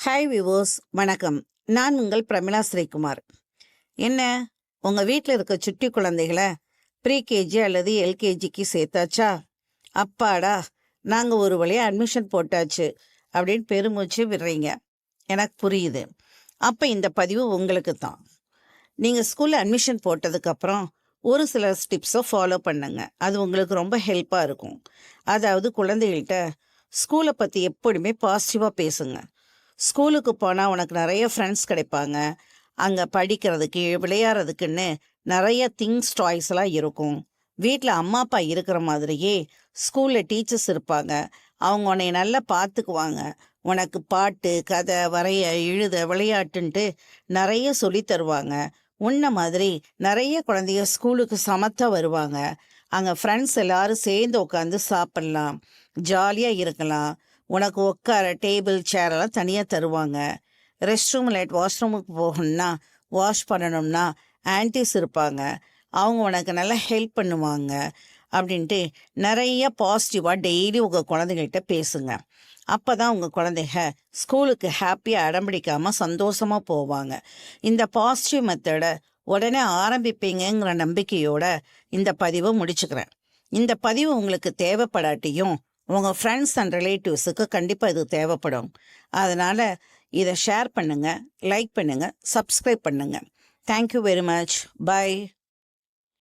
Hi விவோஸ், வணக்கம். நான் உங்கள் பிரமிளா ஸ்ரீகுமார். என்ன, உங்கள் வீட்டில் இருக்க சுட்டி குழந்தைகளை ப்ரீகேஜி அல்லது எல்கேஜிக்கு சேர்த்தாச்சா? அப்பாடா, நாங்கள் ஒரு வழியாக அட்மிஷன் போட்டாச்சு அப்படின்னு பெருமூச்சு விடுறீங்க. எனக்கு புரியுது. அப்போ இந்த பதிவு உங்களுக்கு தான். நீங்கள் ஸ்கூலில் அட்மிஷன் போட்டதுக்கப்புறம் ஒரு சில ஸ்டெப்ஸை ஃபாலோ பண்ணுங்க. அது உங்களுக்கு ரொம்ப ஹெல்ப்பாக இருக்கும். அதாவது குழந்தைகள்கிட்ட ஸ்கூலை பற்றி எப்பொழுதுமே பாசிட்டிவாக பேசுங்க. ஸ்கூலுக்கு போனால் உனக்கு நிறைய ஃப்ரெண்ட்ஸ் கிடைப்பாங்க. அங்கே படிக்கிறதுக்கு விளையாடுறதுக்குன்னு நிறைய திங்ஸ் டாய்ஸ்லாம் இருக்கும். வீட்டில் அம்மா அப்பா இருக்கிற மாதிரியே ஸ்கூலில் டீச்சர்ஸ் இருப்பாங்க. அவங்க உன்னை நல்லா பார்த்துக்குவாங்க. உனக்கு பாட்டு, கதை, வரைய, எழுத, விளையாட்டுன்ட்டு நிறைய சொல்லி தருவாங்க. உன்ன மாதிரி நிறைய குழந்தைய ஸ்கூலுக்கு சமத்தா வருவாங்க. அங்கே ஃப்ரெண்ட்ஸ் எல்லாரும் சேர்ந்து உட்காந்து சாப்பிட்லாம், ஜாலியாக இருக்கலாம். உனக்கு உட்கார டேபிள் சேரெல்லாம் தனியாக தருவாங்க. ரெஸ்ட் ரூம் இல்லாட்டி வாஷ்ரூமுக்கு போகணும்னா, வாஷ் பண்ணணும்னா ஆன்டிஸ் இருப்பாங்க. அவங்க உனக்கு நல்லா ஹெல்ப் பண்ணுவாங்க அப்படின்ட்டு நிறைய பாசிட்டிவாக டெய்லி உங்கள் குழந்தைங்கள்கிட்ட பேசுங்க. அப்போ தான் உங்கள் குழந்தைங்க ஸ்கூலுக்கு ஹாப்பியாக அடம்பிடிக்காமல் சந்தோஷமாக போவாங்க. இந்த பாசிட்டிவ் மெத்தடை உடனே ஆரம்பிப்பீங்கிற நம்பிக்கையோட இந்த பதிவை முடிச்சுக்கிறேன். இந்த பதிவு உங்களுக்கு தேவைப்படாட்டியும் உங்கள் ஃப்ரெண்ட்ஸ் அண்ட் ரிலேட்டிவ்ஸுக்கு கண்டிப்பாக இது தேவைப்படும். அதனால் இதை ஷேர் பண்ணுங்கள், லைக் பண்ணுங்கள், சப்ஸ்கிரைப் பண்ணுங்கள். Thank you very much. பை.